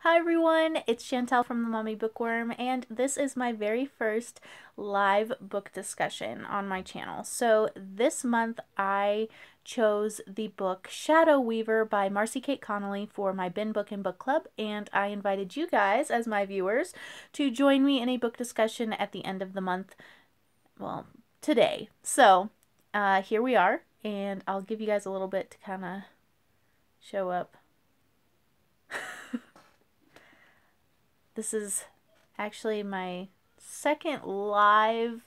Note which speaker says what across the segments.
Speaker 1: Hi everyone, it's Chantel from the Mommy Bookworm, and this is my very first live book discussion on my channel. So this month I chose the book Shadow Weaver by Marcy Kate Connolly for my Bin Book and Book Club, and I invited you guys as my viewers to join me in a book discussion at the end of the month, well, today. So here we are, and I'll give you guys a little bit to kind of show up. This is actually my second live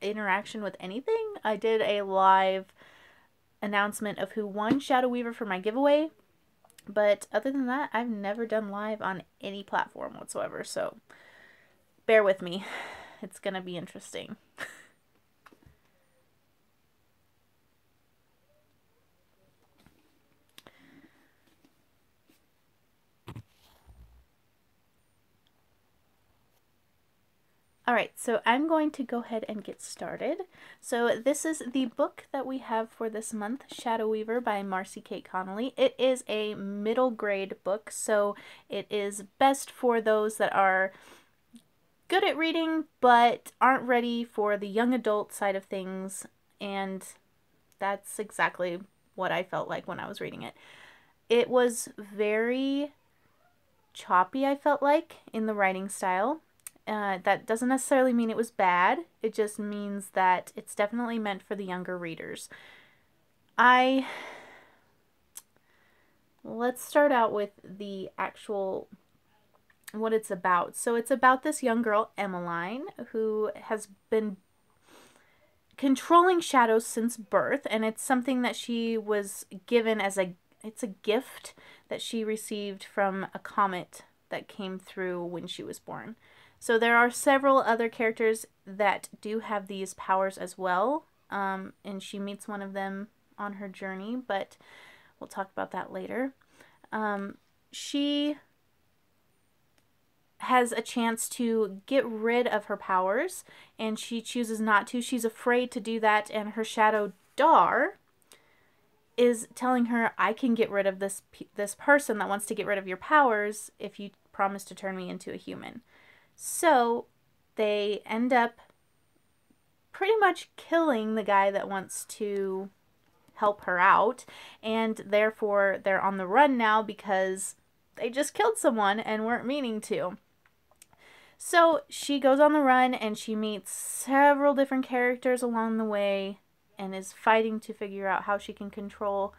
Speaker 1: interaction with anything. I did a live announcement of who won Shadow Weaver for my giveaway, but other than that, I've never done live on any platform whatsoever, so bear with me. It's gonna be interesting. Alright, so I'm going to go ahead and get started. So this is the book that we have for this month, Shadow Weaver by Marcy Kate Connolly. It is a middle grade book, so it is best for those that are good at reading but aren't ready for the young adult side of things, and that's exactly what I felt like when I was reading it. It was very choppy, I felt like, in the writing style. That doesn't necessarily mean it was bad. It just means that it's definitely meant for the younger readers. Let's start out with the actual what it's about. So it's about this young girl, Emmeline, who has been controlling shadows since birth, and it's something that she was given as it's a gift that she received from a comet that came through when she was born. So there are several other characters that do have these powers as well, and she meets one of them on her journey, but we'll talk about that later. She has a chance to get rid of her powers, and she chooses not to. She's afraid to do that, and her shadow, Dar, is telling her, I can get rid of this person that wants to get rid of your powers if you promise to turn me into a human. So they end up pretty much killing the guy that wants to help her out, and therefore they're on the run now because they just killed someone and weren't meaning to. So she goes on the run and she meets several different characters along the way and is fighting to figure out how she can control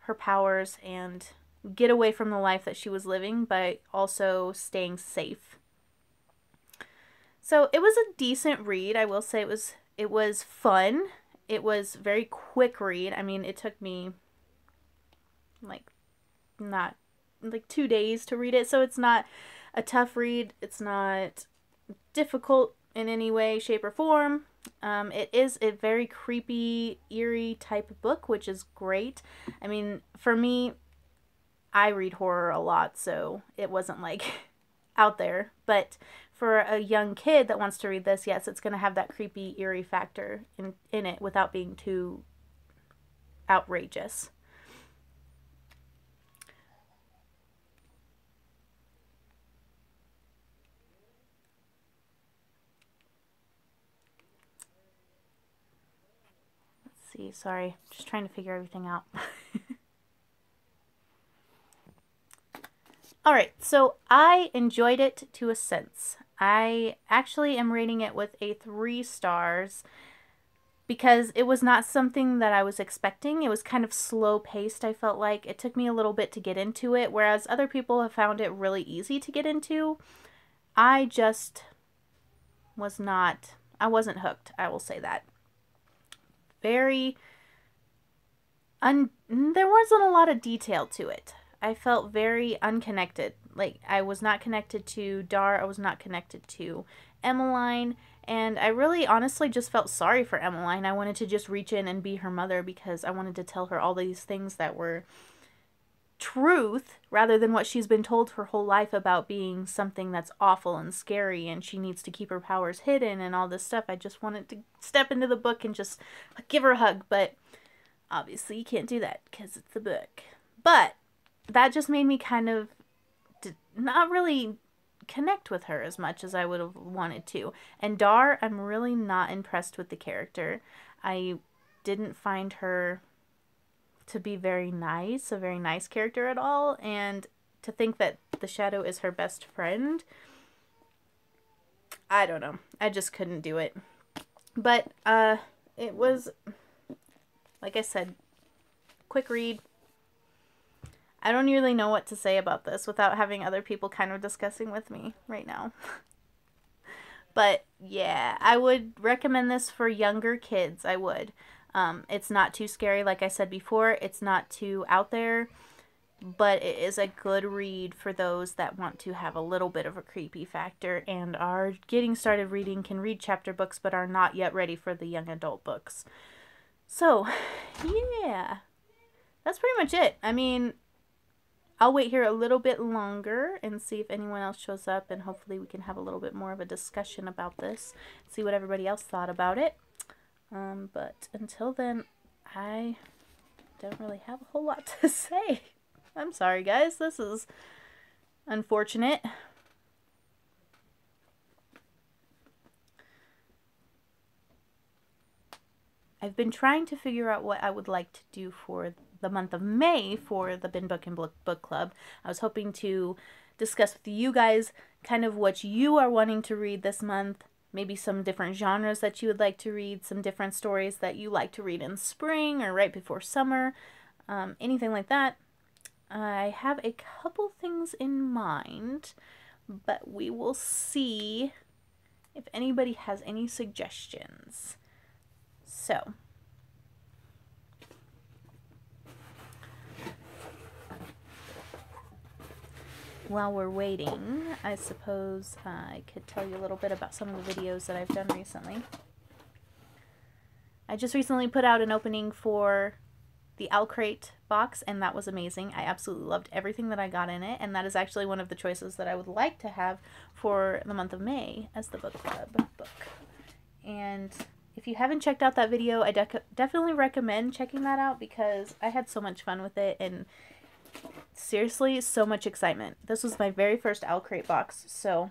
Speaker 1: her powers and get away from the life that she was living, but also staying safe. So it was a decent read. I will say it was fun. It was very quick read. I mean, it took me like 2 days to read it, so it's not a tough read. It's not difficult in any way, shape, or form. It is a very creepy, eerie type of book, which is great. I mean, for me, I read horror a lot, so it wasn't like out there, but for a young kid that wants to read this, yes, it's going to have that creepy, eerie factor in it without being too outrageous. Let's see, sorry, just trying to figure everything out. Alright, so I enjoyed it to a sense. I actually am rating it with a 3 stars because it was not something that I was expecting. It was kind of slow paced, I felt like. It took me a little bit to get into it, whereas other people have found it really easy to get into. I just I wasn't hooked, I will say that. There wasn't a lot of detail to it. I felt very unconnected. Like, I was not connected to Dar, I was not connected to Emmeline, and I really honestly just felt sorry for Emmeline. I wanted to just reach in and be her mother because I wanted to tell her all these things that were truth rather than what she's been told her whole life about being something that's awful and scary and she needs to keep her powers hidden and all this stuff. I just wanted to step into the book and just give her a hug, but obviously you can't do that because it's a book. But that just made me kind of did not really connect with her as much as I would have wanted to. And Dar, I'm really not impressed with the character. I didn't find her to be a very nice character at all, and to think that the Shadow is her best friend, I don't know. I just couldn't do it. But it was, like I said, quick read. I don't really know what to say about this without having other people kind of discussing with me right now. But yeah, I would recommend this for younger kids. I would. It's not too scary, like I said before. It's not too out there, but it is a good read for those that want to have a little bit of a creepy factor and are getting started reading, can read chapter books, but are not yet ready for the young adult books. So, yeah, that's pretty much it. I mean, I'll wait here a little bit longer and see if anyone else shows up, and hopefully we can have a little bit more of a discussion about this, see what everybody else thought about it. But until then, I don't really have a whole lot to say. I'm sorry, guys. This is unfortunate. I've been trying to figure out what I would like to do for the month of May for the Bin Book and Book Club. I was hoping to discuss with you guys kind of what you are wanting to read this month. Maybe some different genres that you would like to read, some different stories that you like to read in spring or right before summer, anything like that. I have a couple things in mind, but we will see if anybody has any suggestions. So, while we're waiting, I suppose I could tell you a little bit about some of the videos that I've done recently. I just recently put out an opening for the OwlCrate box, and that was amazing. I absolutely loved everything that I got in it, and that is actually one of the choices that I would like to have for the month of May as the book club book. And if you haven't checked out that video, I definitely recommend checking that out because I had so much fun with it, and seriously, so much excitement. This was my very first OwlCrate box, so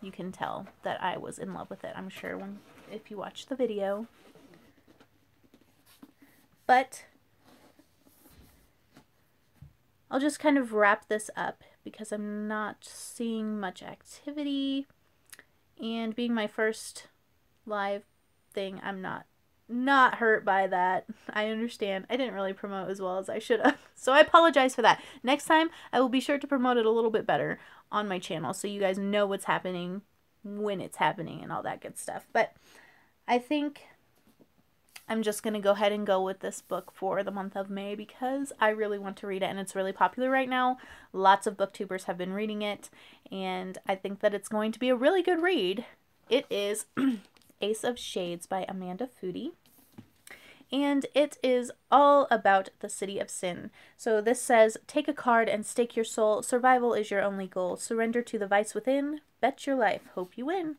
Speaker 1: you can tell that I was in love with it, I'm sure, if you watch the video. But I'll just kind of wrap this up because I'm not seeing much activity, and being my first live thing, I'm not hurt by that. I understand. I didn't really promote as well as I should have, so I apologize for that. Next time, I will be sure to promote it a little bit better on my channel so you guys know what's happening, when it's happening, and all that good stuff. But I think I'm just going to go ahead and go with this book for the month of May because I really want to read it, and it's really popular right now. Lots of booktubers have been reading it, and I think that it's going to be a really good read. It is Ace of Shades by Amanda Foody, and it is all about the City of Sin. So this says, take a card and stake your soul. Survival is your only goal. Surrender to the vice within. Bet your life. Hope you win.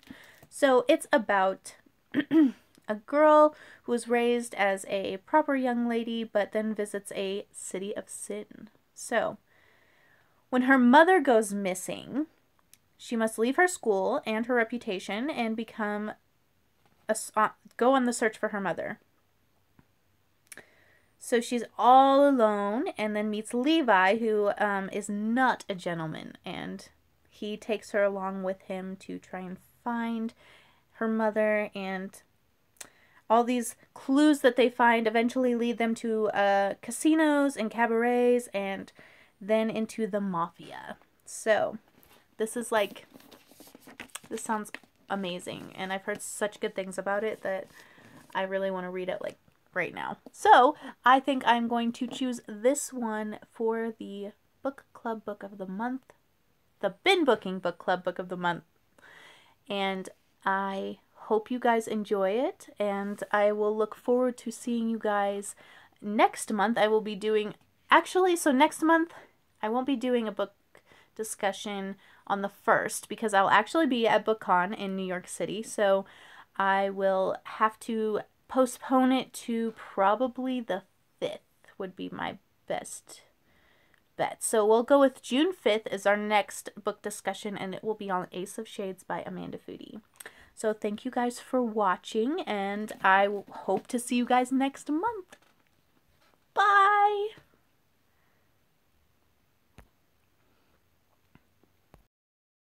Speaker 1: So it's about a girl who was raised as a proper young lady, but then visits a city of sin. So, when her mother goes missing, she must leave her school and her reputation and go on the search for her mother. So she's all alone, and then meets Levi, who is not a gentleman, and he takes her along with him to try and find her mother, and all these clues that they find eventually lead them to casinos and cabarets, and then into the mafia. So, this sounds amazing, and I've heard such good things about it that I really want to read it, like, right now. So, I think I'm going to choose this one for the book club book of the month, the Bin Booking book club book of the month, and I hope you guys enjoy it, and I will look forward to seeing you guys next month. I will be doing, so next month I won't be doing a book discussion on the 1st because I'll actually be at BookCon in New York City, so I will have to postpone it to probably the 5th would be my best bet. So we'll go with June 5th is our next book discussion, and it will be on Ace of Shades by Amanda Foody. So thank you guys for watching, and I hope to see you guys next month. Bye!